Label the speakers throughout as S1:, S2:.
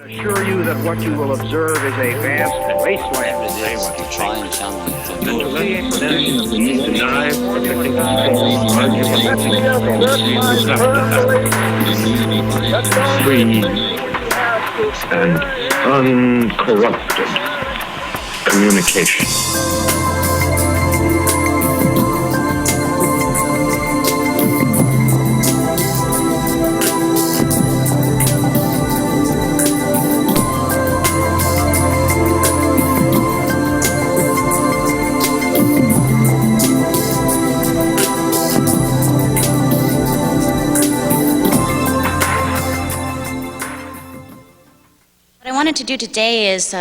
S1: I assure you that what you will observe is a vast wasteland.
S2: To try and channel it.
S1: Free and uncorrupted communication.
S3: What I wanted to do today is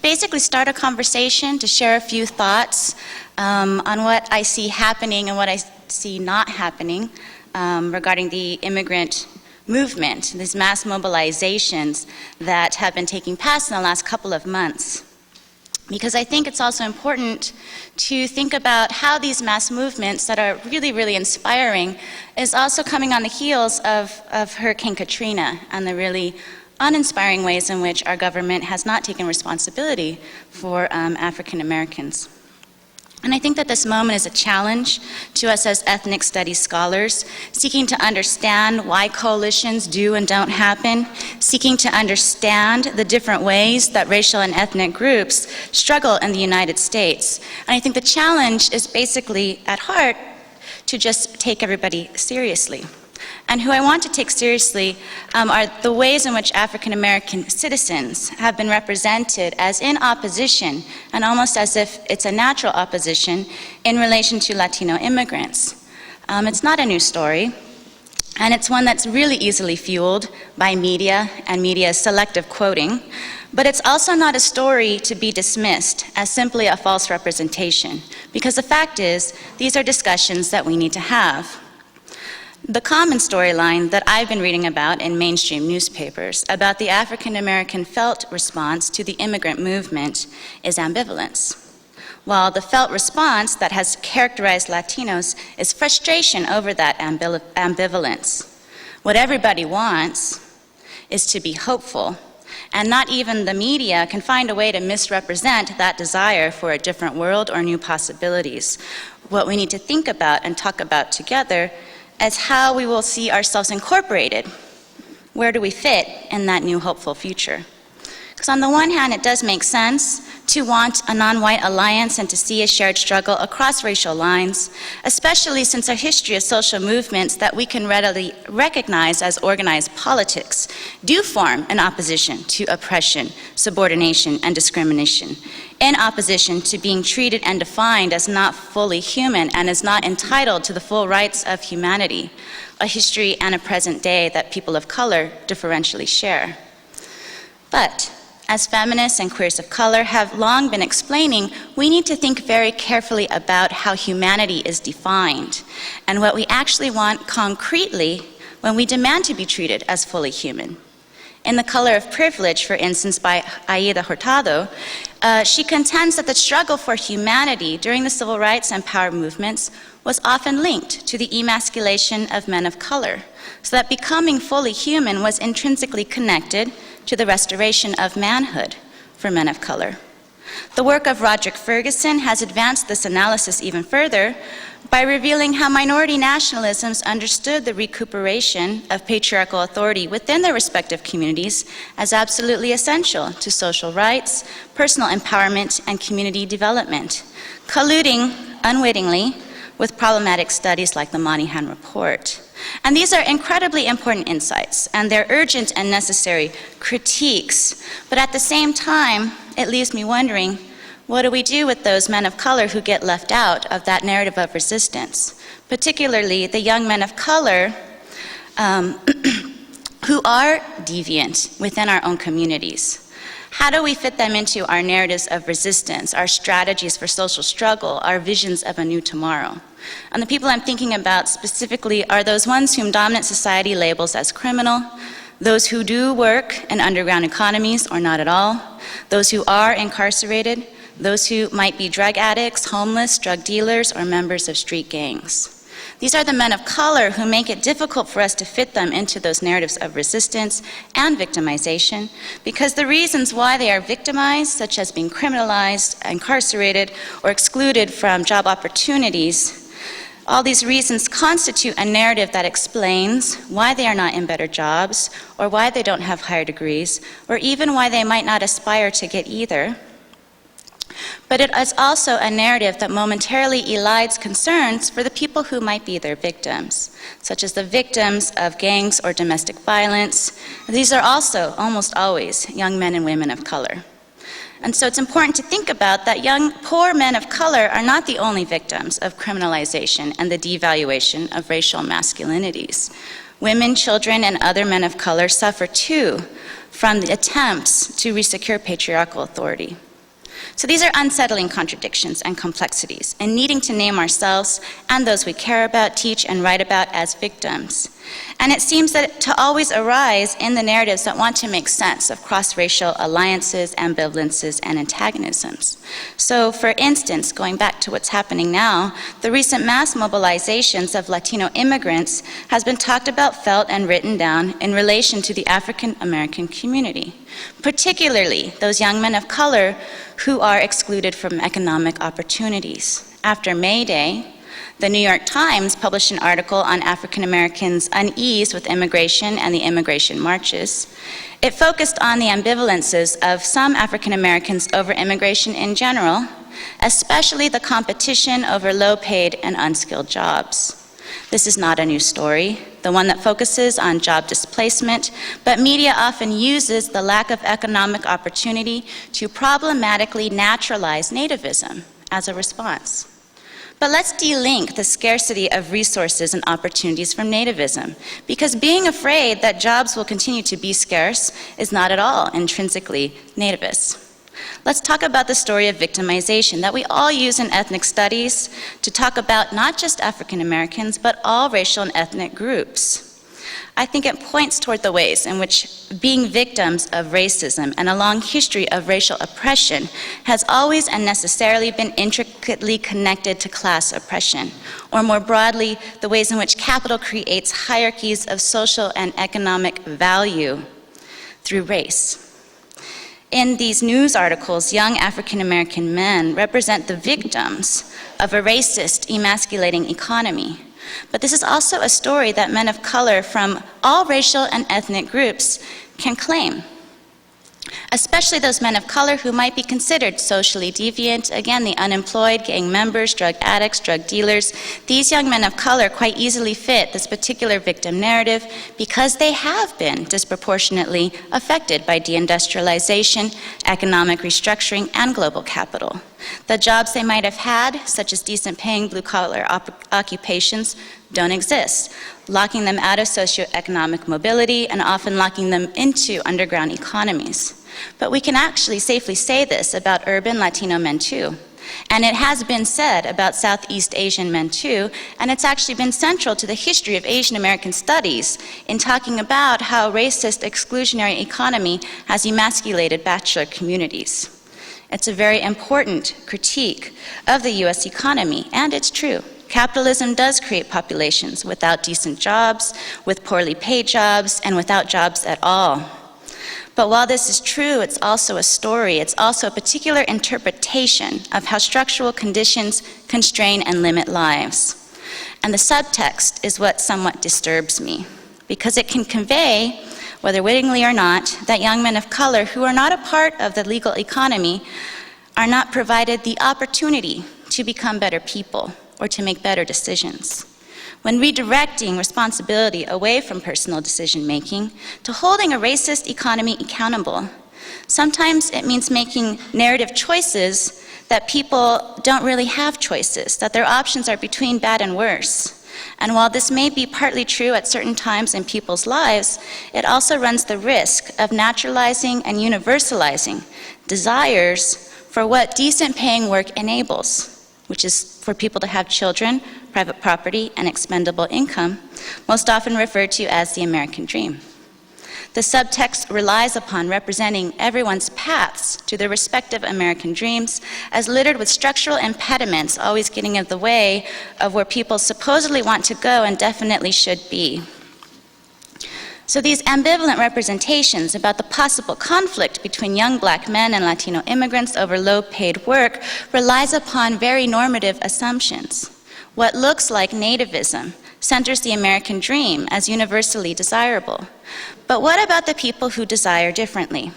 S3: basically start a conversation to share a few thoughts on what I see happening and what I see not happening regarding the immigrant movement, these mass mobilizations that have been taking place in the last couple of months. Because I think it's also important to think about how these mass movements that are really, really inspiring is also coming on the heels of Hurricane Katrina and the really uninspiring ways in which our government has not taken responsibility for African Americans. And I think that this moment is a challenge to us as ethnic studies scholars, seeking to understand why coalitions do and don't happen, seeking to understand the different ways that racial and ethnic groups struggle in the United States. And I think the challenge is basically, at heart, to just take everybody seriously. And who I want to take seriously are the ways in which African American citizens have been represented as in opposition, and almost as if it's a natural opposition, in relation to Latino immigrants. It's not a new story, and it's one that's really easily fueled by media and media's selective quoting, but it's also not a story to be dismissed as simply a false representation, because the fact is, these are discussions that we need to have. The common storyline that I've been reading about in mainstream newspapers about the African American felt response to the immigrant movement is ambivalence, while the felt response that has characterized Latinos is frustration over that ambivalence. What everybody wants is to be hopeful, and not even the media can find a way to misrepresent that desire for a different world or new possibilities. What we need to think about and talk about together as how we will see ourselves incorporated. Where do we fit in that new hopeful future? Because on the one hand, it does make sense to want a non-white alliance and to see a shared struggle across racial lines, especially since our history of social movements that we can readily recognize as organized politics do form an opposition to oppression, subordination, and discrimination, in opposition to being treated and defined as not fully human and as not entitled to the full rights of humanity, a history and a present day that people of color differentially share. But as feminists and queers of color have long been explaining, we need to think very carefully about how humanity is defined and what we actually want concretely when we demand to be treated as fully human. In The Color of Privilege, for instance, by Aida Hurtado, she contends that the struggle for humanity during the civil rights and power movements was often linked to the emasculation of men of color, so that becoming fully human was intrinsically connected to the restoration of manhood for men of color. The work of Roderick Ferguson has advanced this analysis even further by revealing how minority nationalisms understood the recuperation of patriarchal authority within their respective communities as absolutely essential to social rights, personal empowerment, and community development, colluding unwittingly with problematic studies like the Moynihan Report. And these are incredibly important insights, and they're urgent and necessary critiques. But at the same time, it leaves me wondering, what do we do with those men of color who get left out of that narrative of resistance? Particularly the young men of color who are deviant within our own communities. How do we fit them into our narratives of resistance, our strategies for social struggle, our visions of a new tomorrow? And the people I'm thinking about specifically are those ones whom dominant society labels as criminal, those who do work in underground economies or not at all, those who are incarcerated, those who might be drug addicts, homeless, drug dealers, or members of street gangs. These are the men of color who make it difficult for us to fit them into those narratives of resistance and victimization, because the reasons why they are victimized, such as being criminalized, incarcerated, or excluded from job opportunities, all these reasons constitute a narrative that explains why they are not in better jobs, or why they don't have higher degrees, or even why they might not aspire to get either. But it is also a narrative that momentarily elides concerns for the people who might be their victims, such as the victims of gangs or domestic violence. These are also almost always young men and women of color. And so it's important to think about that young, poor men of color are not the only victims of criminalization and the devaluation of racial masculinities. Women, children, and other men of color suffer too from the attempts to resecure patriarchal authority. So these are unsettling contradictions and complexities, and needing to name ourselves and those we care about, teach, and write about as victims. And it seems that to always arise in the narratives that want to make sense of cross-racial alliances, ambivalences, and antagonisms. So, for instance, going back to what's happening now, the recent mass mobilizations of Latino immigrants has been talked about, felt, and written down in relation to the African American community, particularly those young men of color who are excluded from economic opportunities. After May Day, the New York Times published an article on African Americans' unease with immigration and the immigration marches. It focused on the ambivalences of some African Americans over immigration in general, especially the competition over low-paid and unskilled jobs. This is not a new story, the one that focuses on job displacement, but media often uses the lack of economic opportunity to problematically naturalize nativism as a response. But let's delink the scarcity of resources and opportunities from nativism, because being afraid that jobs will continue to be scarce is not at all intrinsically nativist. Let's talk about the story of victimization that we all use in ethnic studies to talk about not just African Americans, but all racial and ethnic groups. I think it points toward the ways in which being victims of racism and a long history of racial oppression has always and necessarily been intricately connected to class oppression, or more broadly, the ways in which capital creates hierarchies of social and economic value through race. In these news articles, young African American men represent the victims of a racist, emasculating economy. But this is also a story that men of color from all racial and ethnic groups can claim, especially those men of color who might be considered socially deviant, again, the unemployed, gang members, drug addicts, drug dealers. These young men of color quite easily fit this particular victim narrative because they have been disproportionately affected by deindustrialization, economic restructuring, and global capital. The jobs they might have had, such as decent-paying blue-collar occupations, don't exist, locking them out of socioeconomic mobility and often locking them into underground economies. But we can actually safely say this about urban Latino men too. And it has been said about Southeast Asian men too, and it's actually been central to the history of Asian American studies in talking about how racist exclusionary economy has emasculated bachelor communities. It's a very important critique of the US economy, and it's true. Capitalism does create populations without decent jobs, with poorly paid jobs, and without jobs at all. But while this is true, it's also a story. It's also a particular interpretation of how structural conditions constrain and limit lives. And the subtext is what somewhat disturbs me, because it can convey, whether wittingly or not, that young men of color who are not a part of the legal economy are not provided the opportunity to become better people or to make better decisions. When redirecting responsibility away from personal decision-making to holding a racist economy accountable, sometimes it means making narrative choices that people don't really have choices, that their options are between bad and worse. And while this may be partly true at certain times in people's lives, it also runs the risk of naturalizing and universalizing desires for what decent paying work enables, which is for people to have children, private property, and expendable income, most often referred to as the American dream. The subtext relies upon representing everyone's paths to their respective American dreams as littered with structural impediments always getting in the way of where people supposedly want to go and definitely should be. So these ambivalent representations about the possible conflict between young black men and Latino immigrants over low-paid work relies upon very normative assumptions. What looks like nativism centers the American dream as universally desirable. But what about the people who desire differently?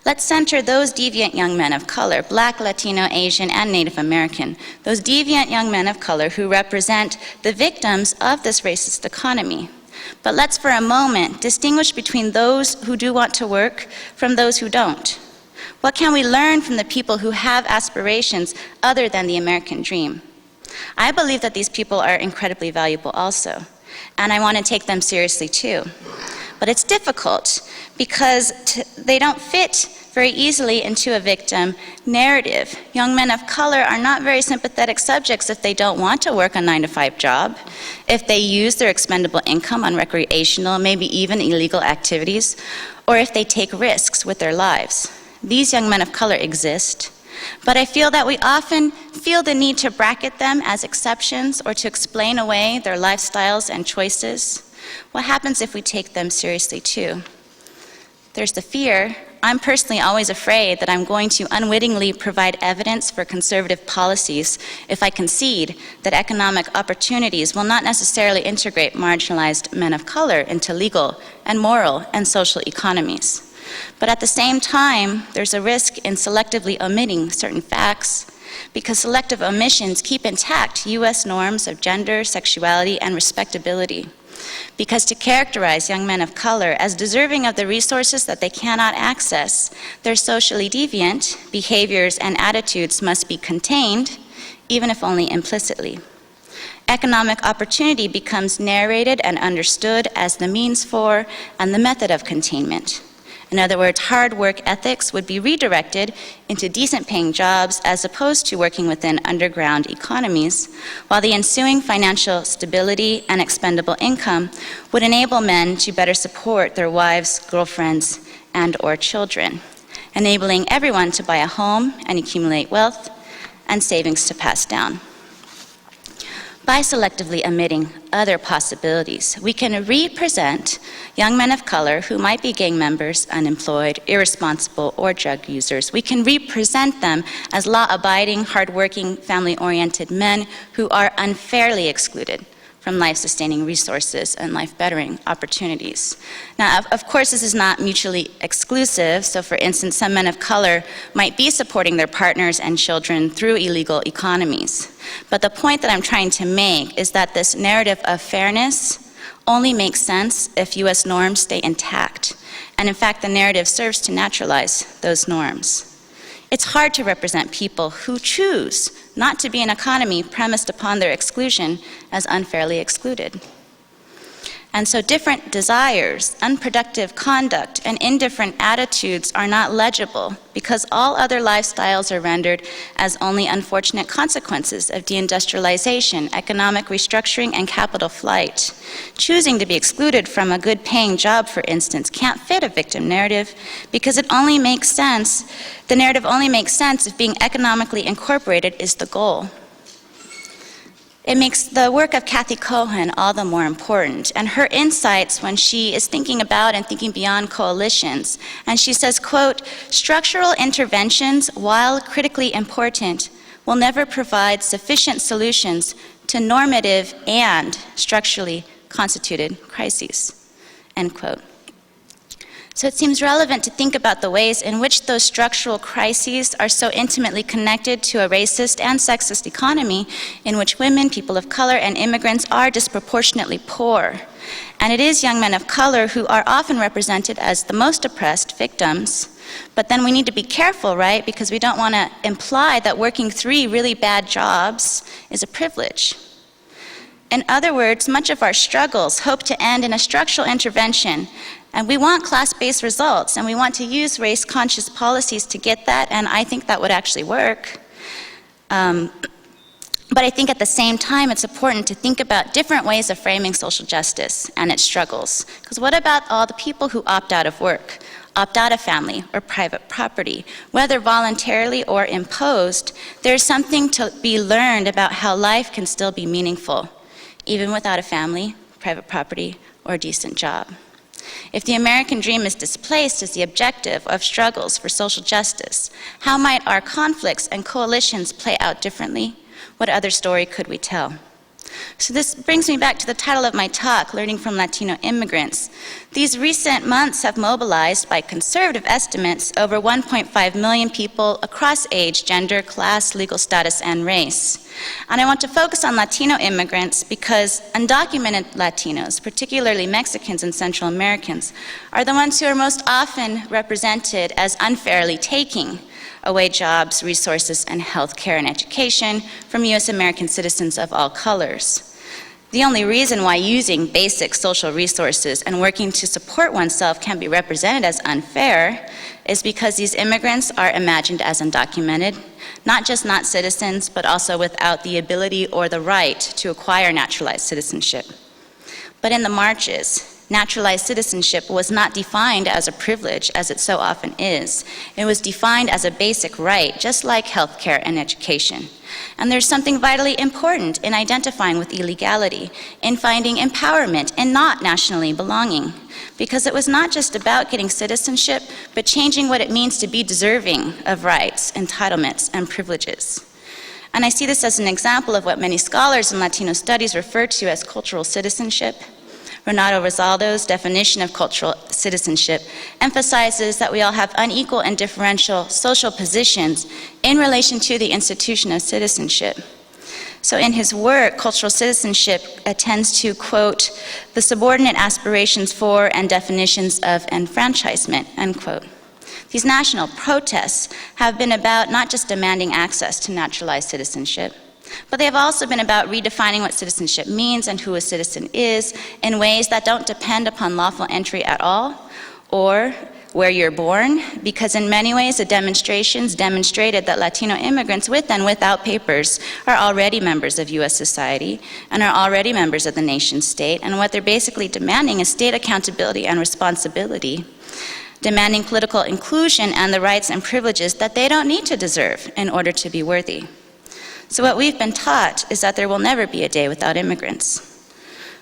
S3: Let's center those deviant young men of color, Black, Latino, Asian, and Native American, those deviant young men of color who represent the victims of this racist economy. But let's for a moment distinguish between those who do want to work from those who don't. What can we learn from the people who have aspirations other than the American dream? I believe that these people are incredibly valuable also, and I want to take them seriously too. But it's difficult because they don't fit very easily into a victim narrative. Young men of color are not very sympathetic subjects if they don't want to work a 9-to-5 job, if they use their expendable income on recreational, maybe even illegal activities, or if they take risks with their lives. These young men of color exist. But I feel that we often feel the need to bracket them as exceptions or to explain away their lifestyles and choices. What happens if we take them seriously too? There's the fear. I'm personally always afraid that I'm going to unwittingly provide evidence for conservative policies if I concede that economic opportunities will not necessarily integrate marginalized men of color into legal and moral and social economies. But at the same time, there's a risk in selectively omitting certain facts because selective omissions keep intact U.S. norms of gender, sexuality, and respectability. Because to characterize young men of color as deserving of the resources that they cannot access, their socially deviant behaviors and attitudes must be contained, even if only implicitly. Economic opportunity becomes narrated and understood as the means for and the method of containment. In other words, hard work ethics would be redirected into decent paying jobs as opposed to working within underground economies, while the ensuing financial stability and expendable income would enable men to better support their wives, girlfriends, and/or children, enabling everyone to buy a home and accumulate wealth and savings to pass down. By selectively omitting other possibilities, we can represent young men of color who might be gang members, unemployed, irresponsible, or drug users. We can represent them as law-abiding, hardworking, family-oriented men who are unfairly excluded from life-sustaining resources and life-bettering opportunities. Now, of course, this is not mutually exclusive. So, for instance, some men of color might be supporting their partners and children through illegal economies. But the point that I'm trying to make is that this narrative of fairness only makes sense if U.S. norms stay intact. And in fact, the narrative serves to naturalize those norms. It's hard to represent people who choose not to be an economy premised upon their exclusion as unfairly excluded. And so different desires, unproductive conduct, and indifferent attitudes are not legible because all other lifestyles are rendered as only unfortunate consequences of deindustrialization, economic restructuring, and capital flight. Choosing to be excluded from a good-paying job, for instance, can't fit a victim narrative because it only makes sense, the narrative only makes sense if being economically incorporated is the goal. It makes the work of Kathy Cohen all the more important, and her insights when she is thinking about and thinking beyond coalitions. And she says, quote, "Structural interventions, while critically important, will never provide sufficient solutions to normative and structurally constituted crises," end quote. So it seems relevant to think about the ways in which those structural crises are so intimately connected to a racist and sexist economy in which women, people of color, and immigrants are disproportionately poor. And it is young men of color who are often represented as the most oppressed victims. But then we need to be careful, right? Because we don't want to imply that working 3 really bad jobs is a privilege. In other words, much of our struggles hope to end in a structural intervention. And we want class-based results, and we want to use race-conscious policies to get that, and I think that would actually work. But I think at the same time, it's important to think about different ways of framing social justice and its struggles. Because what about all the people who opt out of work, opt out of family or private property? Whether voluntarily or imposed, there's something to be learned about how life can still be meaningful, even without a family, private property, or a decent job. If the American dream is displaced as the objective of struggles for social justice, how might our conflicts and coalitions play out differently? What other story could we tell? So this brings me back to the title of my talk, Learning from Latino Immigrants. These recent months have mobilized, by conservative estimates, over 1.5 million people across age, gender, class, legal status, and race. And I want to focus on Latino immigrants because undocumented Latinos, particularly Mexicans and Central Americans, are the ones who are most often represented as unfairly taking away jobs, resources, and health care and education from U.S. American citizens of all colors. The only reason why using basic social resources and working to support oneself can be represented as unfair is because these immigrants are imagined as undocumented, not just not citizens, but also without the ability or the right to acquire naturalized citizenship. But in the marches, naturalized citizenship was not defined as a privilege, as it so often is. It was defined as a basic right, just like healthcare and education. And there's something vitally important in identifying with illegality, in finding empowerment and not nationally belonging. Because it was not just about getting citizenship, but changing what it means to be deserving of rights, entitlements, and privileges. And I see this as an example of what many scholars in Latino studies refer to as cultural citizenship. Renato Rosaldo's definition of cultural citizenship emphasizes that we all have unequal and differential social positions in relation to the institution of citizenship. So in his work, cultural citizenship attends to, quote, the subordinate aspirations for and definitions of enfranchisement, unquote. These national protests have been about not just demanding access to naturalized citizenship, but they have also been about redefining what citizenship means and who a citizen is in ways that don't depend upon lawful entry at all or where you're born, because in many ways the demonstrations demonstrated that Latino immigrants with and without papers are already members of U.S. society and are already members of the nation state, and what they're basically demanding is state accountability and responsibility, demanding political inclusion and the rights and privileges that they don't need to deserve in order to be worthy. So what we've been taught is that there will never be a day without immigrants.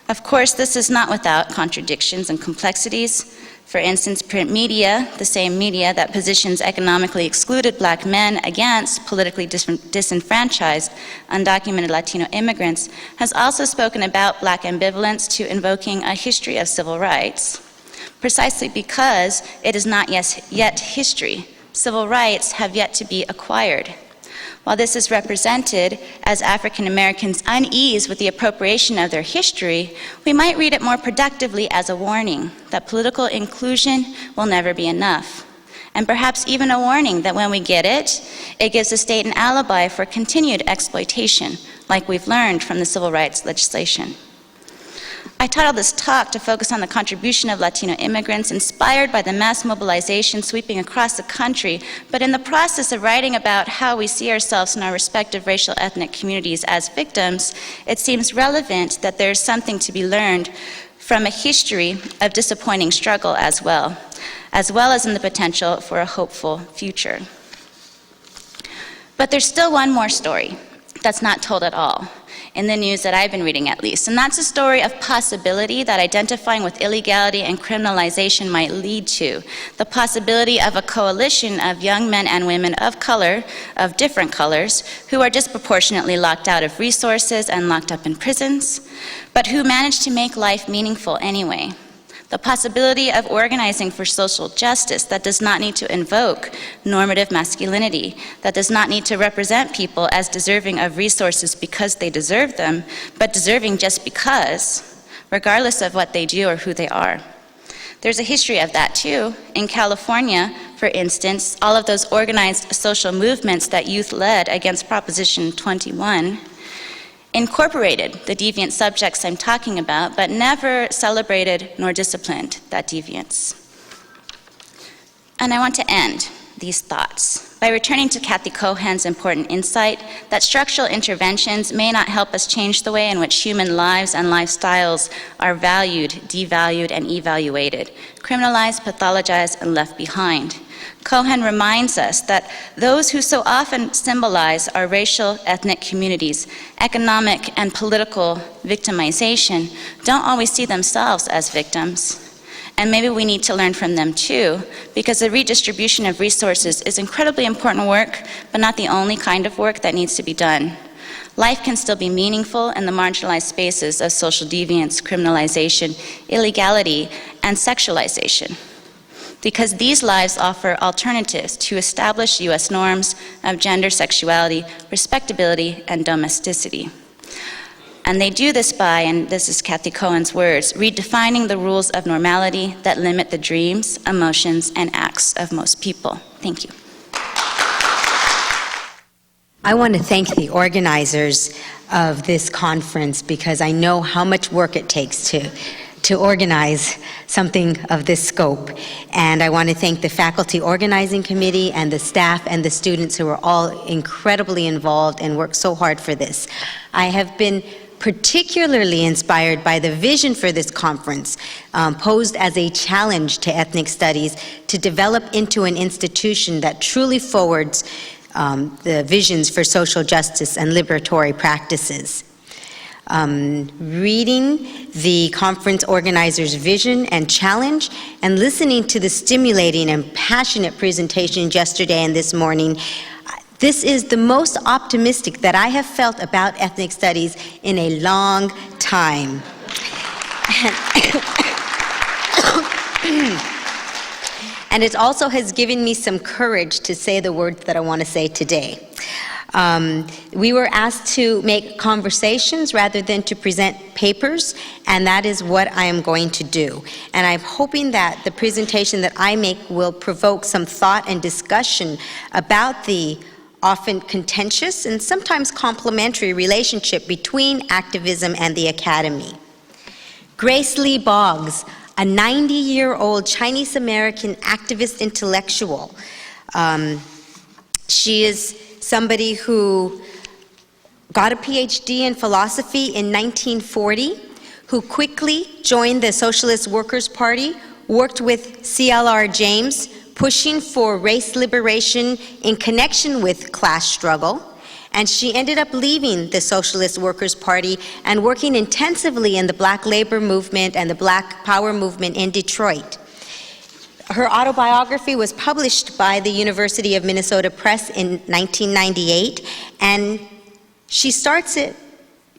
S3: Of course, this is not without contradictions and complexities. For instance, print media, the same media that positions economically excluded Black men against politically disenfranchised, undocumented Latino immigrants, has also spoken about Black ambivalence to invoking a history of civil rights, precisely because it is not yet history. Civil rights have yet to be acquired. While this is represented as African Americans' unease with the appropriation of their history, we might read it more productively as a warning that political inclusion will never be enough. And perhaps even a warning that when we get it, it gives the state an alibi for continued exploitation, like we've learned from the civil rights legislation. I titled this talk to focus on the contribution of Latino immigrants inspired by the mass mobilization sweeping across the country, but in the process of writing about how we see ourselves in our respective racial ethnic communities as victims, it seems relevant that there's something to be learned from a history of disappointing struggle as well as in the potential for a hopeful future. But there's still one more story that's not told at all, in the news that I've been reading at least, and that's a story of possibility that identifying with illegality and criminalization might lead to. The possibility of a coalition of young men and women of color, of different colors, who are disproportionately locked out of resources and locked up in prisons, but who manage to make life meaningful anyway. The possibility of organizing for social justice that does not need to invoke normative masculinity, that does not need to represent people as deserving of resources because they deserve them, but deserving just because, regardless of what they do or who they are. There's a history of that too. In California, for instance, all of those organized social movements that youth led against Proposition 21 incorporated the deviant subjects I'm talking about, but never celebrated nor disciplined that deviance. And I want to end these thoughts by returning to Kathy Cohen's important insight that structural interventions may not help us change the way in which human lives and lifestyles are valued, devalued, and evaluated, criminalized, pathologized, and left behind. Cohen reminds us that those who so often symbolize our racial, ethnic communities' economic and political victimization don't always see themselves as victims. And maybe we need to learn from them too, because the redistribution of resources is incredibly important work, but not the only kind of work that needs to be done. Life can still be meaningful in the marginalized spaces of social deviance, criminalization, illegality, and sexualization, because these lives offer alternatives to established US norms of gender, sexuality, respectability, and domesticity. And they do this by, and this is Kathy Cohen's words, redefining the rules of normality that limit the dreams, emotions, and acts of most people. Thank you.
S4: I want to thank the organizers of this conference because I know how much work it takes to organize something of this scope. And I want to thank the faculty organizing committee and the staff and the students who are all incredibly involved and worked so hard for this. I have been particularly inspired by the vision for this conference, posed as a challenge to ethnic studies to develop into an institution that truly forwards the visions for social justice and liberatory practices. Reading the conference organizers' vision and challenge and listening to the stimulating and passionate presentations yesterday and this morning, this is the most optimistic that I have felt about ethnic studies in a long time. And it also has given me some courage to say the words that I want to say today. We were asked to make conversations rather than to present papers, and that is what I am going to do. And I'm hoping that the presentation that I make will provoke some thought and discussion about the often contentious and sometimes complementary relationship between activism and the academy. Grace Lee Boggs, a 90-year-old Chinese-American activist intellectual. She is somebody who got a PhD in philosophy in 1940, who quickly joined the Socialist Workers' Party, worked with CLR James, pushing for race liberation in connection with class struggle, and she ended up leaving the Socialist Workers' Party and working intensively in the Black labor movement and the Black Power movement in Detroit. Her autobiography was published by the University of Minnesota Press in 1998, and she starts it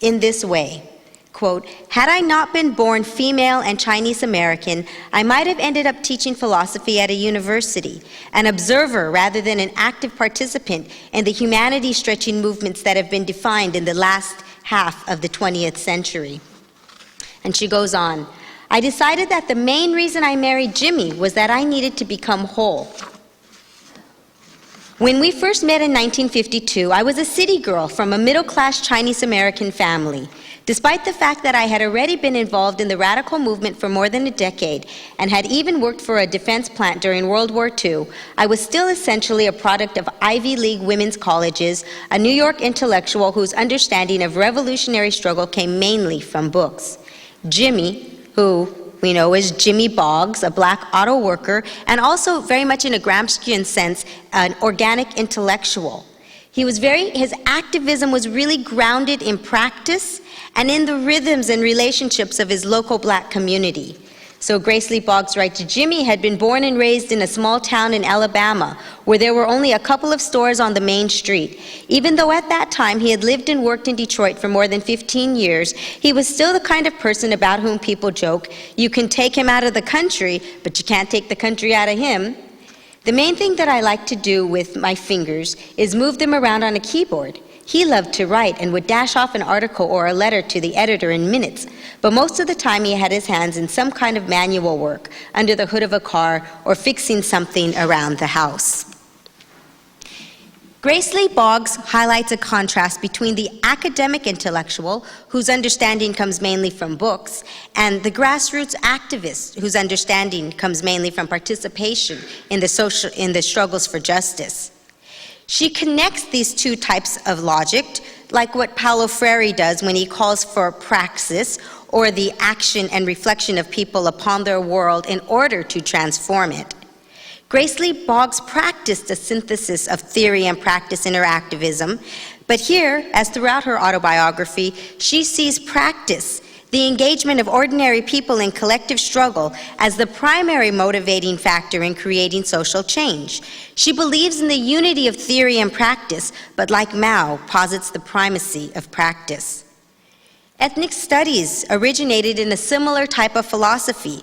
S4: in this way. Quote, "Had I not been born female and Chinese American, I might have ended up teaching philosophy at a university, an observer rather than an active participant in the humanity-stretching movements that have been defined in the last half of the 20th century." And she goes on, "I decided that the main reason I married Jimmy was that I needed to become whole. When we first met in 1952, I was a city girl from a middle-class Chinese-American family. Despite the fact that I had already been involved in the radical movement for more than a decade and had even worked for a defense plant during World War II, I was still essentially a product of Ivy League women's colleges, a New York intellectual whose understanding of revolutionary struggle came mainly from books. Jimmy, who we know as Jimmy Boggs, a Black auto worker, and also very much in a Gramscian sense, an organic intellectual. His activism was really grounded in practice and in the rhythms and relationships of his local Black community. So Grace Lee Boggs writes, Jimmy had been born and raised in a small town in Alabama where there were only a couple of stores on the main street. Even though at that time he had lived and worked in Detroit for more than 15 years, he was still the kind of person about whom people joke, you can take him out of the country, but you can't take the country out of him. The main thing that I like to do with my fingers is move them around on a keyboard. He loved to write and would dash off an article or a letter to the editor in minutes, but most of the time he had his hands in some kind of manual work, under the hood of a car, or fixing something around the house. Grace Lee Boggs highlights a contrast between the academic intellectual, whose understanding comes mainly from books, and the grassroots activist, whose understanding comes mainly from participation in the struggles for justice. She connects these two types of logic, like what Paulo Freire does when he calls for praxis, or the action and reflection of people upon their world in order to transform it. Grace Lee Boggs practiced a synthesis of theory and practice in her activism, but here, as throughout her autobiography, she sees practice, the engagement of ordinary people in collective struggle, as the primary motivating factor in creating social change. She believes in the unity of theory and practice, but like Mao, posits the primacy of practice. Ethnic studies originated in a similar type of philosophy.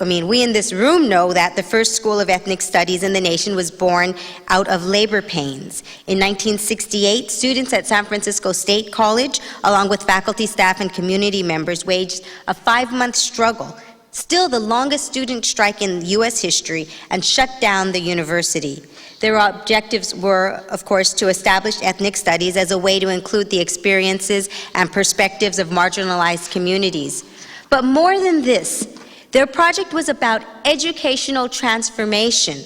S4: I mean, we in this room know that the first school of ethnic studies in the nation was born out of labor pains. In 1968, students at San Francisco State College, along with faculty, staff, and community members, waged a 5-month struggle, still the longest student strike in U.S. history, and shut down the university. Their objectives were, of course, to establish ethnic studies as a way to include the experiences and perspectives of marginalized communities. But more than this, their project was about educational transformation,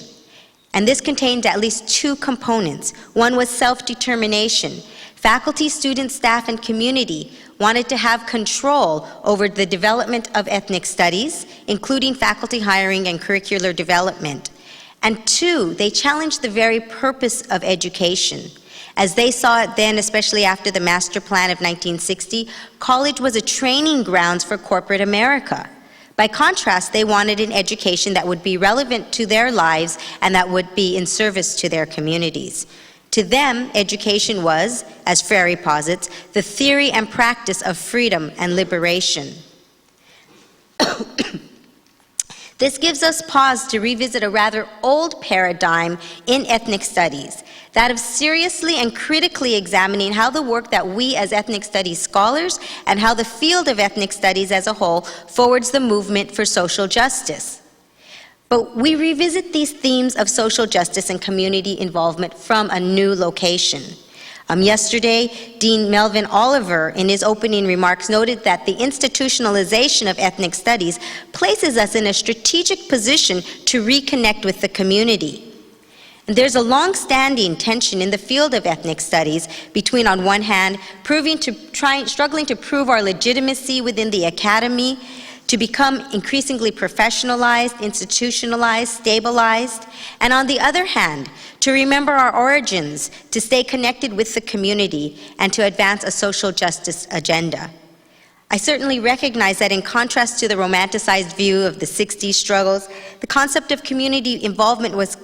S4: and this contained at least 2 components. One was self-determination. Faculty, students, staff, and community wanted to have control over the development of ethnic studies, including faculty hiring and curricular development. And 2, they challenged the very purpose of education. As they saw it then, especially after the master plan of 1960, college was a training grounds for corporate America. By contrast, they wanted an education that would be relevant to their lives and that would be in service to their communities. To them, education was, as Freire posits, the theory and practice of freedom and liberation. This gives us pause to revisit a rather old paradigm in ethnic studies, that of seriously and critically examining how the work that we as ethnic studies scholars and how the field of ethnic studies as a whole forwards the movement for social justice. But we revisit these themes of social justice and community involvement from a new location. Yesterday, Dean Melvin Oliver, in his opening remarks, noted that the institutionalization of ethnic studies places us in a strategic position to reconnect with the community. And there's a long-standing tension in the field of ethnic studies between, on one hand, struggling to prove our legitimacy within the academy, to become increasingly professionalized, institutionalized, stabilized, and on the other hand, to remember our origins, to stay connected with the community, and to advance a social justice agenda. I certainly recognize that in contrast to the romanticized view of the 60s struggles, the concept of community involvement was,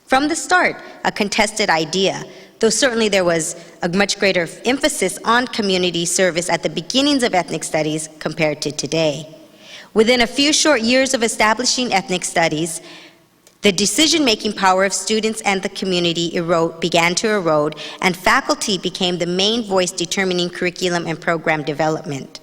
S4: from the start, a contested idea, though certainly there was a much greater emphasis on community service at the beginnings of ethnic studies compared to today. Within a few short years of establishing ethnic studies, the decision-making power of students and the community began to erode, and faculty became the main voice determining curriculum and program development.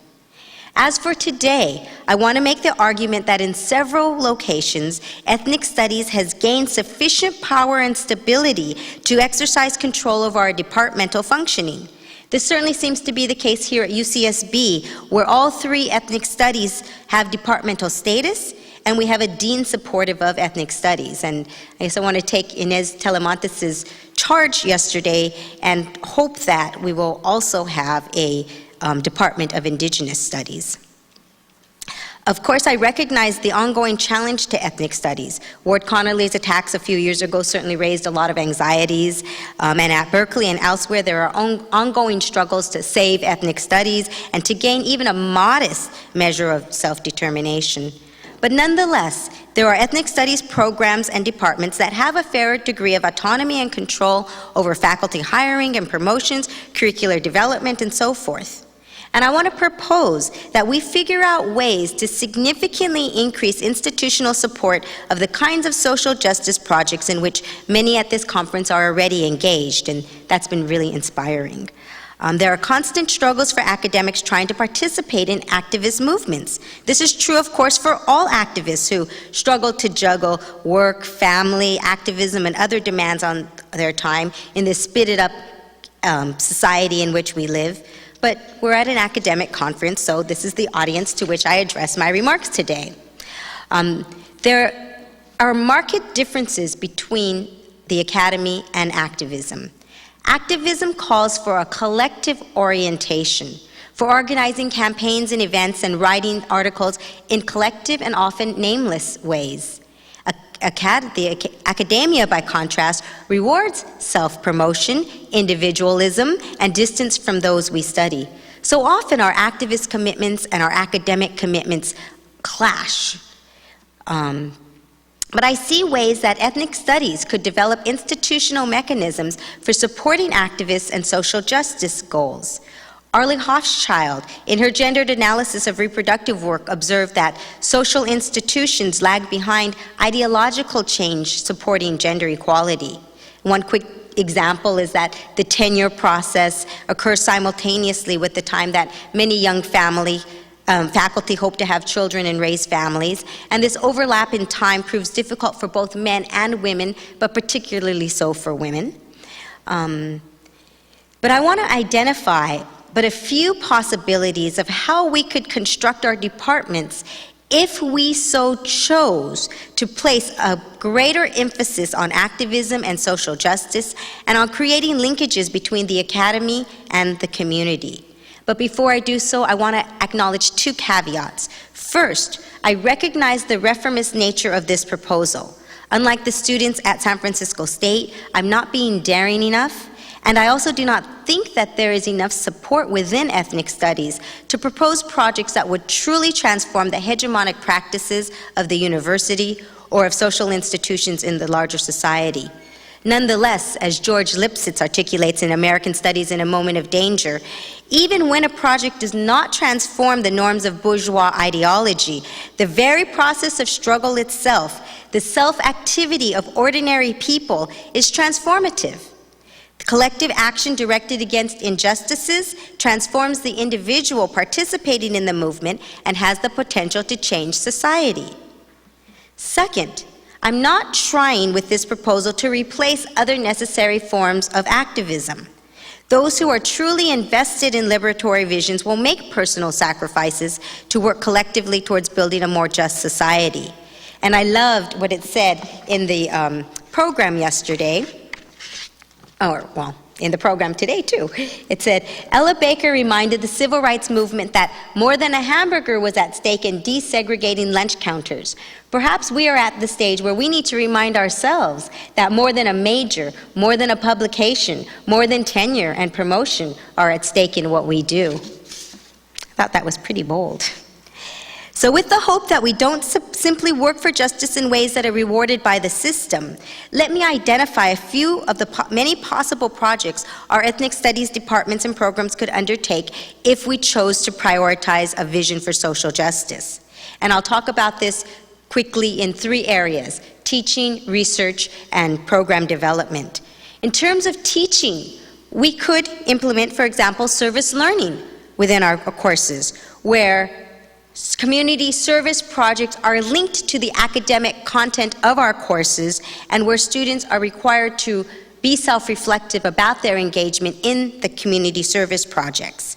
S4: As for today, I want to make the argument that in several locations, ethnic studies has gained sufficient power and stability to exercise control over our departmental functioning. This certainly seems to be the case here at UCSB, where all 3 ethnic studies have departmental status, and we have a dean supportive of ethnic studies. And I guess I want to take Inez Telemontes' charge yesterday and hope that we will also have a Department of Indigenous Studies. Of course, I recognize the ongoing challenge to ethnic studies. Ward Connerly's attacks a few years ago certainly raised a lot of anxieties, and at Berkeley and elsewhere there are ongoing struggles to save ethnic studies and to gain even a modest measure of self-determination. But nonetheless, there are ethnic studies programs and departments that have a fair degree of autonomy and control over faculty hiring and promotions, curricular development, and so forth. And I want to propose that we figure out ways to significantly increase institutional support of the kinds of social justice projects in which many at this conference are already engaged, and that's been really inspiring. There are constant struggles for academics trying to participate in activist movements. This is true, of course, for all activists who struggle to juggle work, family, activism, and other demands on their time in this spitted-up society in which we live. But we're at an academic conference, so this is the audience to which I address my remarks today. There are marked differences between the academy, and activism. Activism calls for a collective orientation, for organizing campaigns and events and writing articles in collective and often nameless ways. The academia, by contrast, rewards self-promotion, individualism, and distance from those we study. So often our activist commitments and our academic commitments clash. But I see ways that ethnic studies could develop institutional mechanisms for supporting activists and social justice goals. Arlie Hochschild, in her gendered analysis of reproductive work, observed that social institutions lag behind ideological change supporting gender equality. One quick example is that the tenure process occurs simultaneously with the time that many young faculty hope to have children and raise families, and this overlap in time proves difficult for both men and women, but particularly so for women. But I want to identify a few possibilities of how we could construct our departments if we so chose to place a greater emphasis on activism and social justice and on creating linkages between the academy and the community. But before I do so, I want to acknowledge two caveats. First, I recognize the reformist nature of this proposal. Unlike the students at San Francisco State, I'm not being daring enough, and I also do not think that there is enough support within ethnic studies to propose projects that would truly transform the hegemonic practices of the university or of social institutions in the larger society. Nonetheless, as George Lipsitz articulates in American Studies in a Moment of Danger, even when a project does not transform the norms of bourgeois ideology, the very process of struggle itself, the self-activity of ordinary people, is transformative. Collective action directed against injustices transforms the individual participating in the movement and has the potential to change society. Second, I'm not trying with this proposal to replace other necessary forms of activism. Those who are truly invested in liberatory visions will make personal sacrifices to work collectively towards building a more just society. And I loved what it said in the program yesterday, in the program today too. It said, Ella Baker reminded the civil rights movement that more than a hamburger was at stake in desegregating lunch counters. Perhaps we are at the stage where we need to remind ourselves that more than a major, more than a publication, more than tenure and promotion are at stake in what we do. I thought that was pretty bold. So with the hope that we don't simply work for justice in ways that are rewarded by the system, let me identify a few of the many possible projects our ethnic studies departments and programs could undertake if we chose to prioritize a vision for social justice. And I'll talk about this quickly in three areas: teaching, research, and program development. In terms of teaching, we could implement, for example, service learning within our courses, where community service projects are linked to the academic content of our courses and where students are required to be self-reflective about their engagement in the community service projects.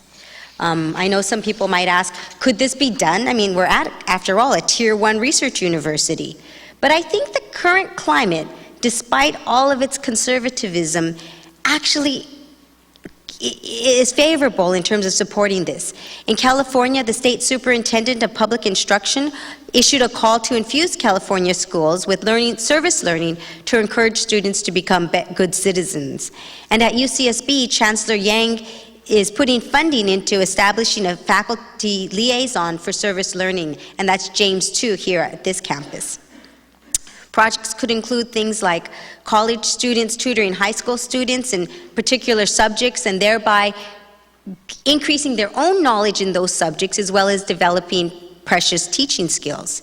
S4: I know some people might ask, could this be done? I mean, we're after all, a Tier 1 research university. But I think the current climate, despite all of its conservatism, actually is favorable in terms of supporting this. In California, the state superintendent of public instruction issued a call to infuse California schools with service learning to encourage students to become good citizens. And at UCSB, Chancellor Yang is putting funding into establishing a faculty liaison for service learning, and that's James 2 here at this campus. Projects could include things like college students tutoring high school students in particular subjects and thereby increasing their own knowledge in those subjects as well as developing precious teaching skills.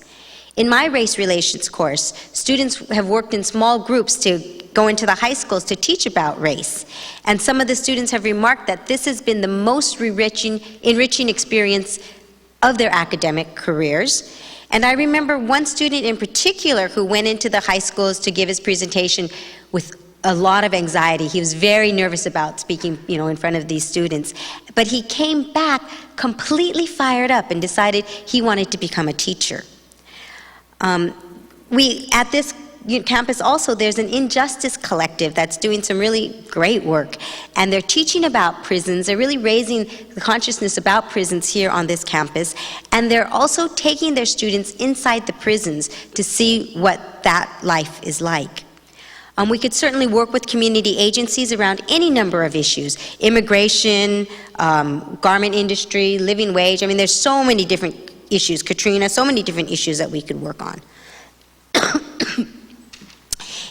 S4: In my race relations course, students have worked in small groups to go into the high schools to teach about race. And some of the students have remarked that this has been the most enriching experience of their academic careers. And I remember one student in particular who went into the high schools to give his presentation with a lot of anxiety. He was very nervous about speaking, in front of these students. But he came back completely fired up and decided he wanted to become a teacher. At this campus also, there's an Injustice Collective that's doing some really great work. And they're teaching about prisons. They're really raising the consciousness about prisons here on this campus. And they're also taking their students inside the prisons to see what that life is like. We could certainly work with community agencies around any number of issues: immigration, garment industry, living wage. I mean, there's so many different issues. Katrina, so many different issues that we could work on.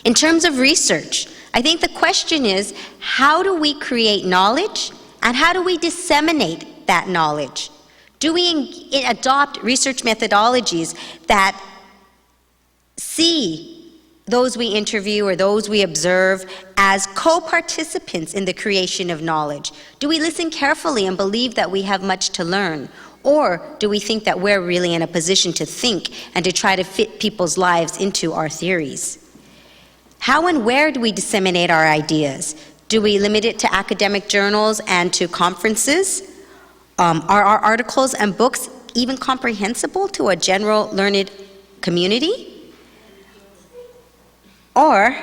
S4: In terms of research, I think the question is, how do we create knowledge and how do we disseminate that knowledge? Do we adopt research methodologies that see those we interview or those we observe as co-participants in the creation of knowledge? Do we listen carefully and believe that we have much to learn? Or do we think that we're really in a position to think and to try to fit people's lives into our theories? How and where do we disseminate our ideas? Do we limit it to academic journals and to conferences? Are our articles and books even comprehensible to a general learned community? Or,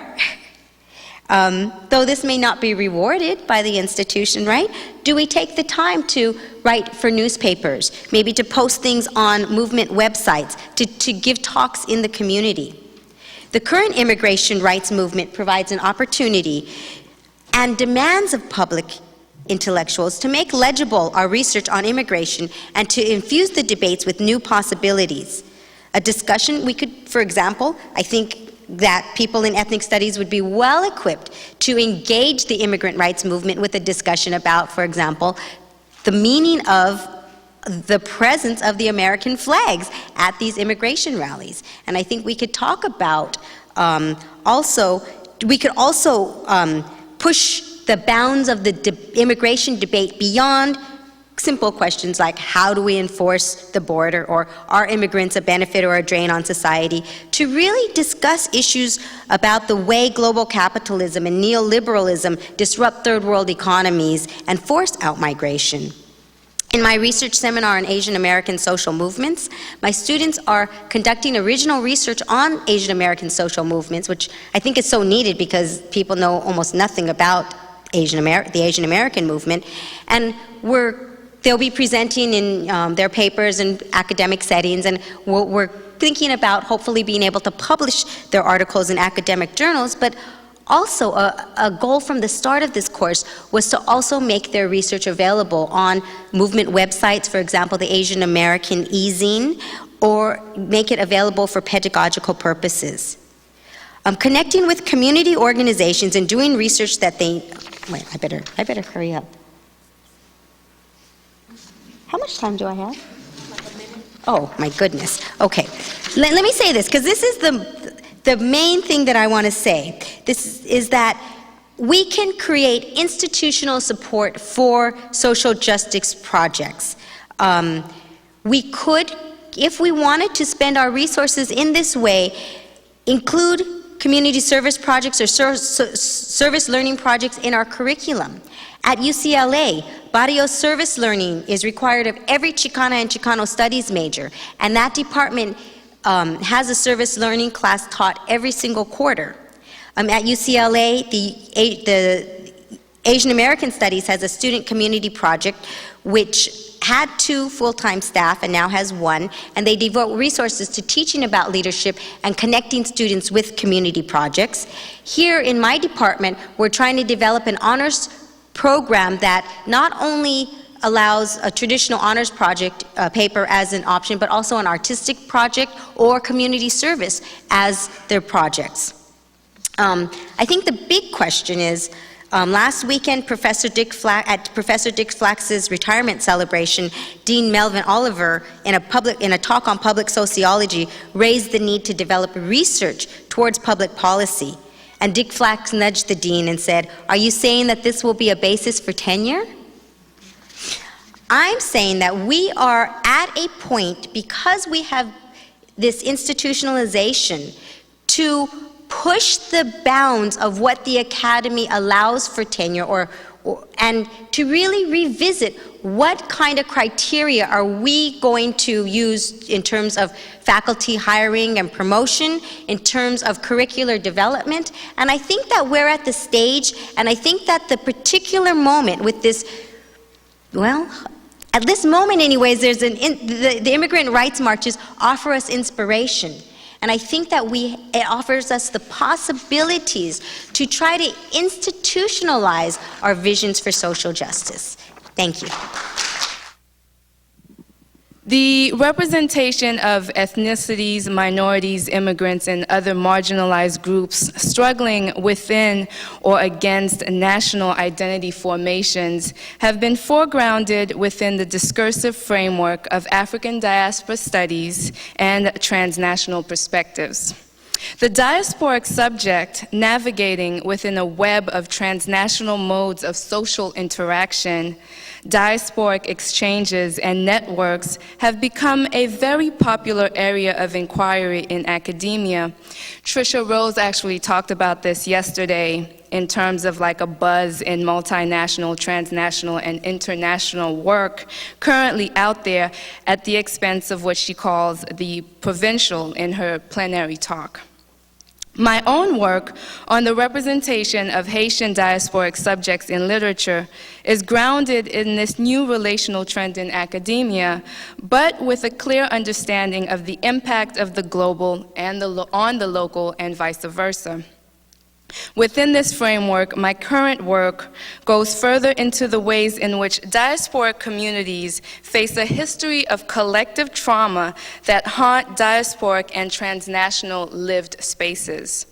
S4: though this may not be rewarded by the institution, right? Do we take the time to write for newspapers, maybe to post things on movement websites, to give talks in the community? The current immigration rights movement provides an opportunity and demands of public intellectuals to make legible our research on immigration and to infuse the debates with new possibilities. A discussion we could, for example, I think that people in ethnic studies would be well equipped to engage the immigrant rights movement with a discussion about, for example, the meaning of the presence of the American flags at these immigration rallies. And I think we could talk about we could also push the bounds of the immigration debate beyond simple questions like how do we enforce the border, or are immigrants a benefit or a drain on society, to really discuss issues about the way global capitalism and neoliberalism disrupt third world economies and force out migration. In my research seminar on Asian American social movements, my students are conducting original research on Asian American social movements, which I think is so needed because people know almost nothing about the Asian American movement, and they'll be presenting in their papers in academic settings, and we're thinking about hopefully being able to publish their articles in academic journals, but also a goal from the start of this course was to also make their research available on movement websites, for example, the Asian American e-zine, or make it available for pedagogical purposes. Connecting with community organizations and doing research that wait, I better hurry up. How much time do I have? Like a minute. Oh, my goodness. Okay. Let me say this, because this is the main thing that I want to say. This is that we can create institutional support for social justice projects. We could, if we wanted to spend our resources in this way, include community service projects or service learning projects in our curriculum. At UCLA, Barrio service learning is required of every Chicana and Chicano studies major, and that department has a service learning class taught every single quarter. At UCLA, the Asian American Studies has a student community project which had 2 full-time staff and now has 1, and they devote resources to teaching about leadership and connecting students with community projects. Here in my department, we're trying to develop an honors program that not only allows a traditional honors project paper as an option, but also an artistic project or community service as their projects. I think the big question is, last weekend, at Professor Dick Flax's retirement celebration, Dean Melvin Oliver, in a talk on public sociology, raised the need to develop research towards public policy. And Dick Flax nudged the dean and said, "Are you saying that this will be a basis for tenure?" I'm saying that we are at a point, because we have this institutionalization, to push the bounds of what the academy allows for tenure, and to really revisit what kind of criteria are we going to use in terms of faculty hiring and promotion, in terms of curricular development. And I think that we're at the stage, and I think that the particular moment with this, well, at this moment anyways, the immigrant rights marches offer us inspiration. And I think that it offers us the possibilities to try to institutionalize our visions for social justice. Thank you.
S5: The representation of ethnicities, minorities, immigrants, and other marginalized groups struggling within or against national identity formations have been foregrounded within the discursive framework of African diaspora studies and transnational perspectives. The diasporic subject, navigating within a web of transnational modes of social interaction, diasporic exchanges, and networks have become a very popular area of inquiry in academia. Tricia Rose actually talked about this yesterday in terms of like a buzz in multinational, transnational, and international work currently out there at the expense of what she calls the provincial in her plenary talk. My own work on the representation of Haitian diasporic subjects in literature is grounded in this new relational trend in academia, but with a clear understanding of the impact of the global and on the local and vice versa. Within this framework, my current work goes further into the ways in which diasporic communities face a history of collective trauma that haunt diasporic and transnational lived spaces.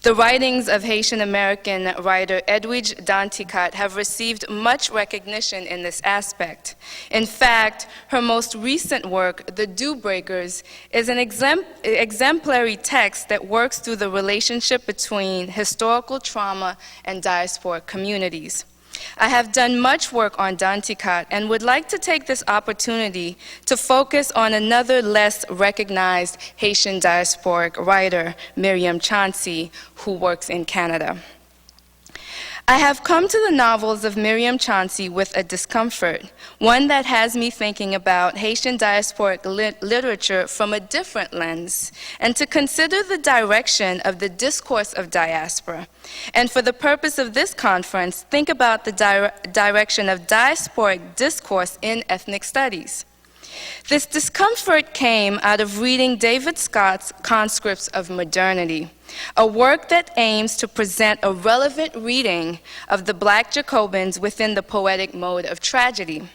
S5: The writings of Haitian-American writer Edwidge Danticat have received much recognition in this aspect. In fact, her most recent work, The Dew Breakers, is an exemplary text that works through the relationship between historical trauma and diasporic communities. I have done much work on Danticat and would like to take this opportunity to focus on another less recognized Haitian diasporic writer, Miriam Chauncey, who works in Canada. I have come to the novels of Miriam Chauncey with a discomfort, one that has me thinking about Haitian diasporic literature from a different lens, and to consider the direction of the discourse of diaspora. And for the purpose of this conference, think about the direction of diasporic discourse in ethnic studies. This discomfort came out of reading David Scott's Conscripts of Modernity, a work that aims to present a relevant reading of the Black Jacobins within the poetic mode of tragedy.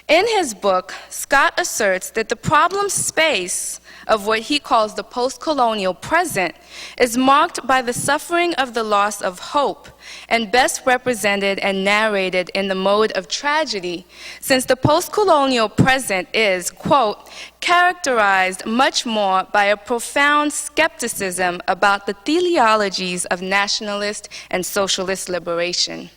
S5: In his book, Scott asserts that the problem space of what he calls the post-colonial present is marked by the suffering of the loss of hope, and best represented and narrated in the mode of tragedy, since the post-colonial present is, quote, characterized much more by a profound skepticism about the teleologies of nationalist and socialist liberation.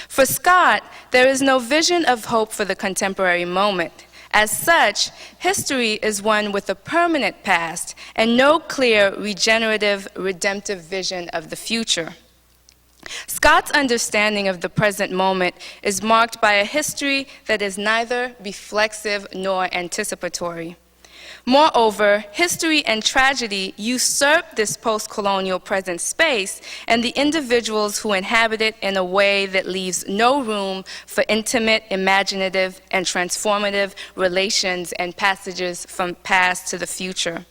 S5: For Scott, there is no vision of hope for the contemporary moment. As such, history is one with a permanent past and no clear, regenerative, redemptive vision of the future. Scott's understanding of the present moment is marked by a history that is neither reflexive nor anticipatory. Moreover, history and tragedy usurp this post-colonial present space and the individuals who inhabit it in a way that leaves no room for intimate, imaginative, and transformative relations and passages from past to the future.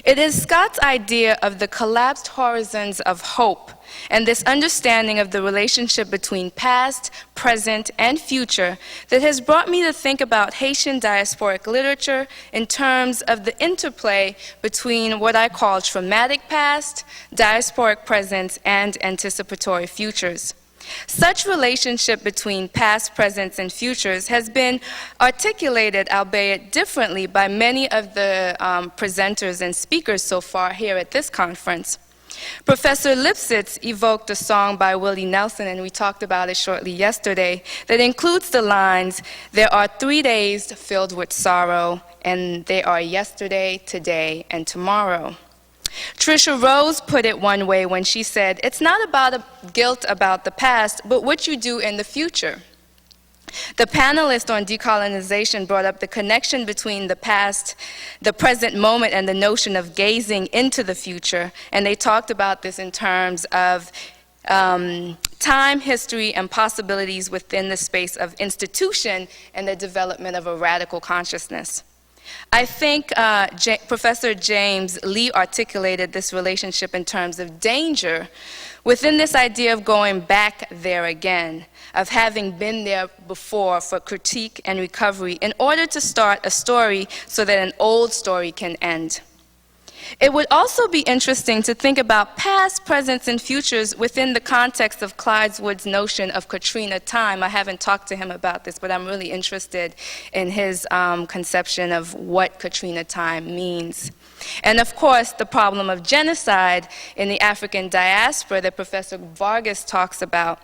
S5: It is Scott's idea of the collapsed horizons of hope and this understanding of the relationship between past, present, and future that has brought me to think about Haitian diasporic literature in terms of the interplay between what I call traumatic past, diasporic presence, and anticipatory futures. Such relationship between past, presents, and futures has been articulated, albeit differently, by many of the presenters and speakers so far here at this conference. Professor Lipsitz evoked a song by Willie Nelson, and we talked about it shortly yesterday, that includes the lines, "There are 3 days filled with sorrow, and they are yesterday, today, and tomorrow." Trisha Rose put it one way when she said, "It's not about guilt about the past, but what you do in the future." The panelist on decolonization brought up the connection between the past, the present moment, and the notion of gazing into the future, and they talked about this in terms of time, history, and possibilities within the space of institution and the development of a radical consciousness. I think Professor James Lee articulated this relationship in terms of danger within this idea of going back there again, of having been there before for critique and recovery in order to start a story so that an old story can end. It would also be interesting to think about past, presents, and futures within the context of Clyde Wood's notion of Katrina time. I haven't talked to him about this, but I'm really interested in his conception of what Katrina time means. And of course, the problem of genocide in the African diaspora that Professor Vargas talks about,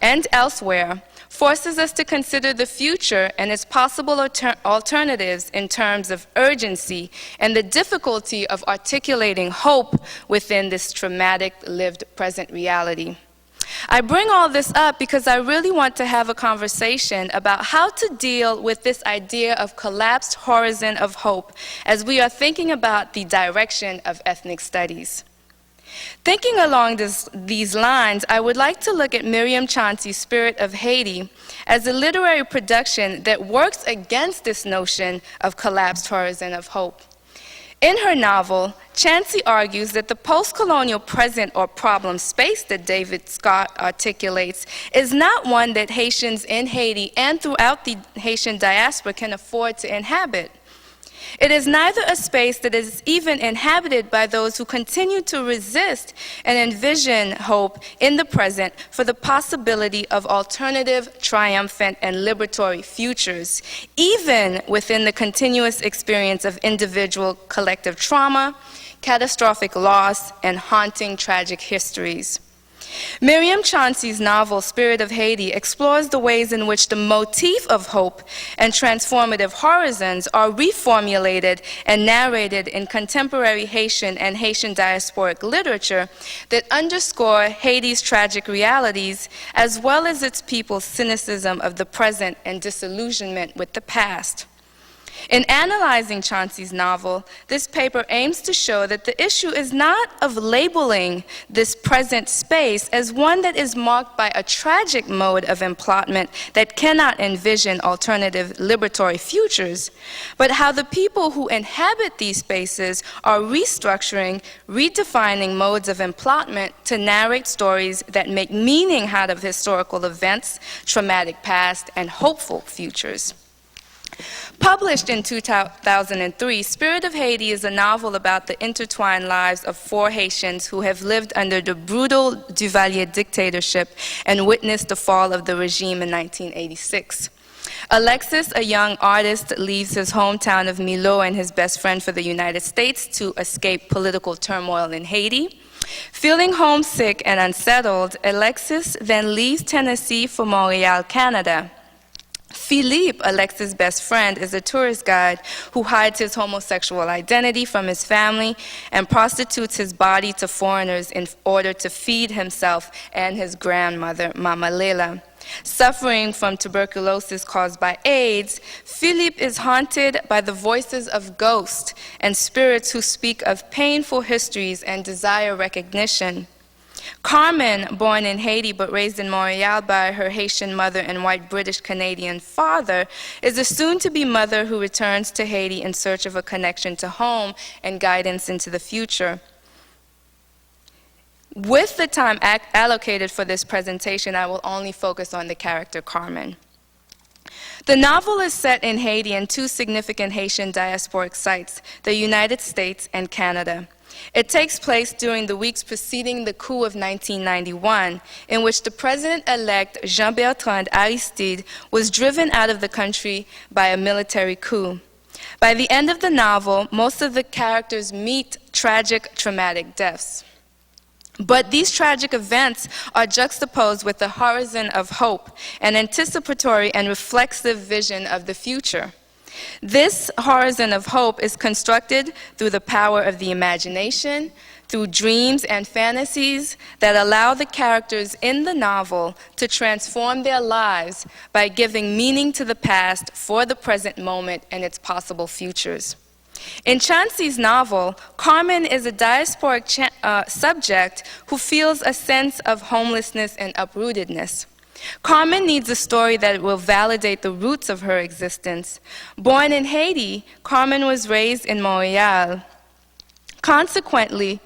S5: and elsewhere, forces us to consider the future and its possible alternatives in terms of urgency and the difficulty of articulating hope within this traumatic lived present reality. I bring all this up because I really want to have a conversation about how to deal with this idea of collapsed horizon of hope as we are thinking about the direction of ethnic studies. Thinking along these lines, I would like to look at Miriam Chauncey's Spirit of Haiti as a literary production that works against this notion of collapsed horizon of hope. In her novel, Chauncey argues that the post-colonial present or problem space that David Scott articulates is not one that Haitians in Haiti and throughout the Haitian diaspora can afford to inhabit. It is neither a space that is even inhabited by those who continue to resist and envision hope in the present for the possibility of alternative, triumphant, and liberatory futures, even within the continuous experience of individual collective trauma, catastrophic loss, and haunting tragic histories. Miriam Chauncey's novel, Spirit of Haiti, explores the ways in which the motif of hope and transformative horizons are reformulated and narrated in contemporary Haitian and Haitian-Diasporic literature that underscore Haiti's tragic realities, as well as its people's cynicism of the present and disillusionment with the past. In analyzing Chauncey's novel, this paper aims to show that the issue is not of labeling this present space as one that is marked by a tragic mode of implantment that cannot envision alternative liberatory futures, but how the people who inhabit these spaces are restructuring, redefining modes of implantment to narrate stories that make meaning out of historical events, traumatic past, and hopeful futures. Published in 2003, Spirit of Haiti is a novel about the intertwined lives of 4 Haitians who have lived under the brutal Duvalier dictatorship and witnessed the fall of the regime in 1986. Alexis, a young artist, leaves his hometown of Milo and his best friend for the United States to escape political turmoil in Haiti. Feeling homesick and unsettled, Alexis then leaves Tennessee for Montreal, Canada. Philippe, Alexis' best friend, is a tourist guide who hides his homosexual identity from his family and prostitutes his body to foreigners in order to feed himself and his grandmother, Mama Lela. Suffering from tuberculosis caused by AIDS, Philippe is haunted by the voices of ghosts and spirits who speak of painful histories and desire recognition. Carmen, born in Haiti but raised in Montreal by her Haitian mother and white British-Canadian father, is a soon-to-be mother who returns to Haiti in search of a connection to home and guidance into the future. With the time allocated for this presentation, I will only focus on the character Carmen. The novel is set in Haiti and 2 significant Haitian diasporic sites, the United States and Canada. It takes place during the weeks preceding the coup of 1991, in which the president-elect Jean-Bertrand Aristide was driven out of the country by a military coup. By the end of the novel, most of the characters meet tragic, traumatic deaths. But these tragic events are juxtaposed with the horizon of hope, an anticipatory and reflexive vision of the future. This horizon of hope is constructed through the power of the imagination, through dreams and fantasies that allow the characters in the novel to transform their lives by giving meaning to the past for the present moment and its possible futures. In Chauncey's novel, Carmen is a diasporic subject who feels a sense of homelessness and uprootedness. Carmen needs a story that will validate the roots of her existence. Born in Haiti, Carmen was raised in Montreal. Consequently,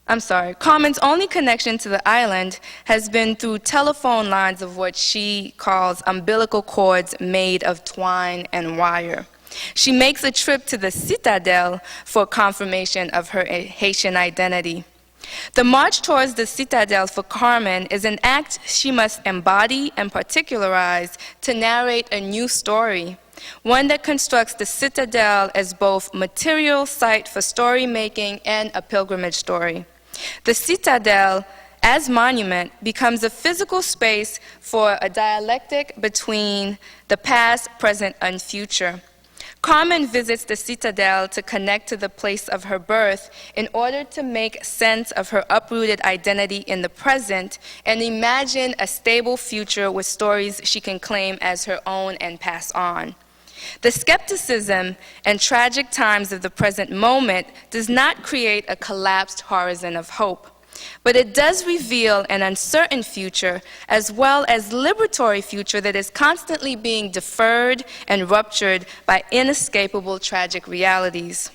S5: Carmen's only connection to the island has been through telephone lines of what she calls umbilical cords made of twine and wire. She makes a trip to the Citadel for confirmation of her Haitian identity. The march towards the Citadel for Carmen is an act she must embody and particularize to narrate a new story, one that constructs the Citadel as both material site for story making and a pilgrimage story. The Citadel, as monument, becomes a physical space for a dialectic between the past, present, and future. Carmen visits the Citadel to connect to the place of her birth in order to make sense of her uprooted identity in the present and imagine a stable future with stories she can claim as her own and pass on. The skepticism and tragic times of the present moment does not create a collapsed horizon of hope, but it does reveal an uncertain future as well as liberatory future that is constantly being deferred and ruptured by inescapable tragic realities.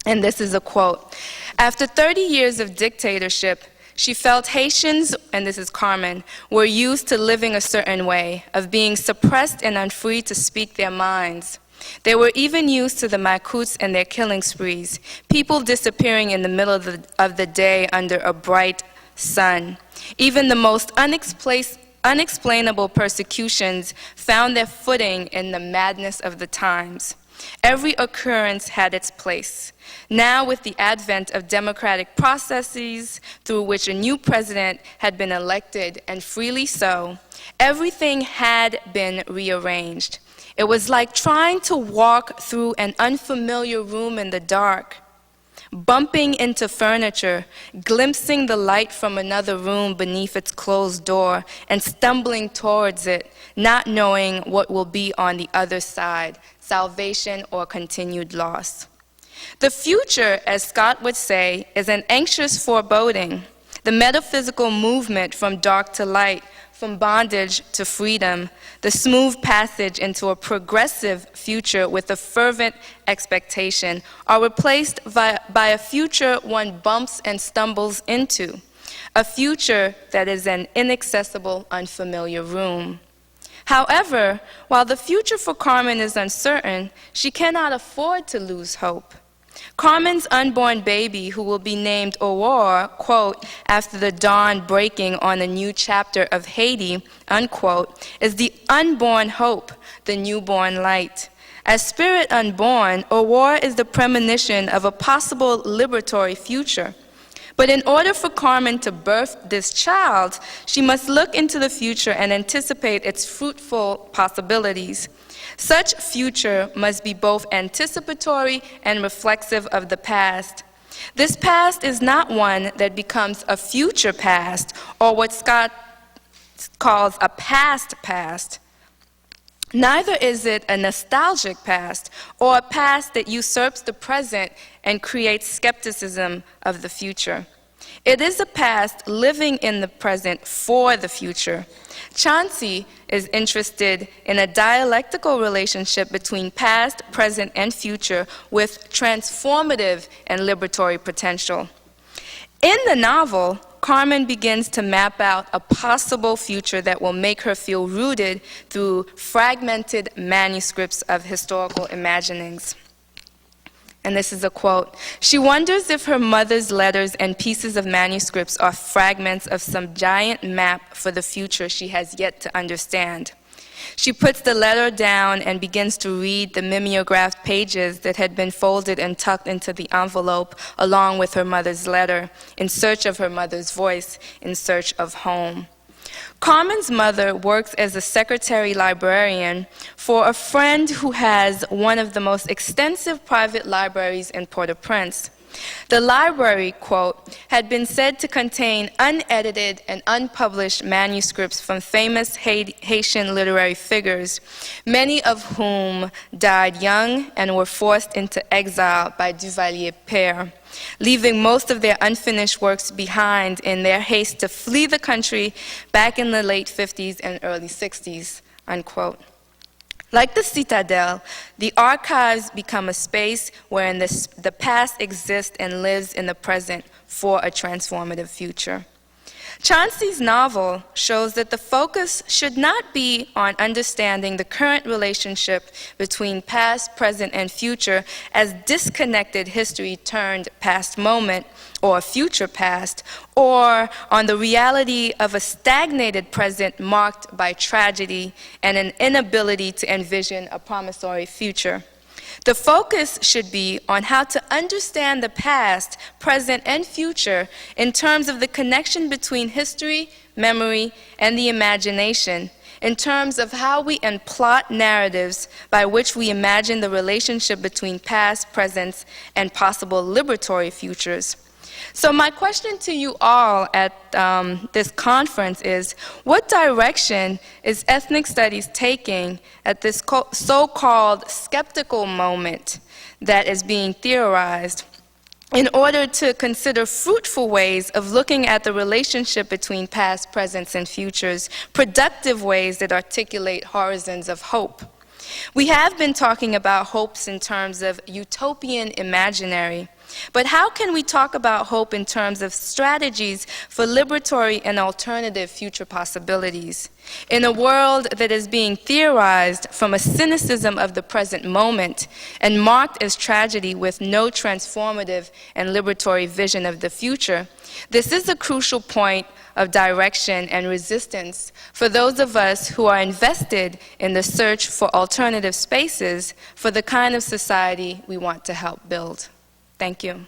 S5: And this is a quote. After 30 years of dictatorship, she felt Haitians, and this is Carmen, were used to living a certain way, of being suppressed and unfree to speak their minds. They were even used to the macoutes and their killing sprees, people disappearing in the middle of the day under a bright sun. Even the most unexplainable persecutions found their footing in the madness of the times. Every occurrence had its place. Now, with the advent of democratic processes through which a new president had been elected, and freely so, everything had been rearranged. It was like trying to walk through an unfamiliar room in the dark, bumping into furniture, glimpsing the light from another room beneath its closed door, and stumbling towards it, not knowing what will be on the other side, salvation or continued loss. The future, as Scott would say, is an anxious foreboding, the metaphysical movement from dark to light, from bondage to freedom, the smooth passage into a progressive future with a fervent expectation, are replaced by a future one bumps and stumbles into, a future that is an inaccessible, unfamiliar room. However, while the future for Carmen is uncertain, she cannot afford to lose hope. Carmen's unborn baby, who will be named Aurore, quote, after the dawn breaking on a new chapter of Haiti, unquote, is the unborn hope, the newborn light. As spirit unborn, Aurore is the premonition of a possible liberatory future. But in order for Carmen to birth this child, she must look into the future and anticipate its fruitful possibilities. Such future must be both anticipatory and reflexive of the past. This past is not one that becomes a future past, or what Scott calls a past past. Neither is it a nostalgic past, or a past that usurps the present and creates skepticism of the future. It is a past living in the present for the future. Chauncey is interested in a dialectical relationship between past, present, and future with transformative and liberatory potential. In the novel, Carmen begins to map out a possible future that will make her feel rooted through fragmented manuscripts of historical imaginings. And this is a quote. She wonders if her mother's letters and pieces of manuscripts are fragments of some giant map for the future she has yet to understand. She puts the letter down and begins to read the mimeographed pages that had been folded and tucked into the envelope along with her mother's letter, in search of her mother's voice, in search of home. Carmen's mother works as a secretary librarian for a friend who has one of the most extensive private libraries in Port-au-Prince. The library, quote, had been said to contain unedited and unpublished manuscripts from famous Haitian literary figures, many of whom died young and were forced into exile by Duvalier Père, leaving most of their unfinished works behind in their haste to flee the country back in the late 50s and early 60s, unquote. Like the Citadel, the archives become a space wherein the past exists and lives in the present for a transformative future. Chauncey's novel shows that the focus should not be on understanding the current relationship between past, present, and future as disconnected history turned past moment or future past, or on the reality of a stagnated present marked by tragedy and an inability to envision a promissory future. The focus should be on how to understand the past, present, and future in terms of the connection between history, memory, and the imagination, in terms of how we plot narratives by which we imagine the relationship between past, present, and possible liberatory futures. So my question to you all at this conference is, what direction is ethnic studies taking at this so-called skeptical moment that is being theorized in order to consider fruitful ways of looking at the relationship between past, presents, and futures, productive ways that articulate horizons of hope? We have been talking about hopes in terms of utopian imaginary. But how can we talk about hope in terms of strategies for liberatory and alternative future possibilities? In a world that is being theorized from a cynicism of the present moment and marked as tragedy with no transformative and liberatory vision of the future, this is a crucial point of direction and resistance for those of us who are invested in the search for alternative spaces for the kind of society we want to help build. Thank you.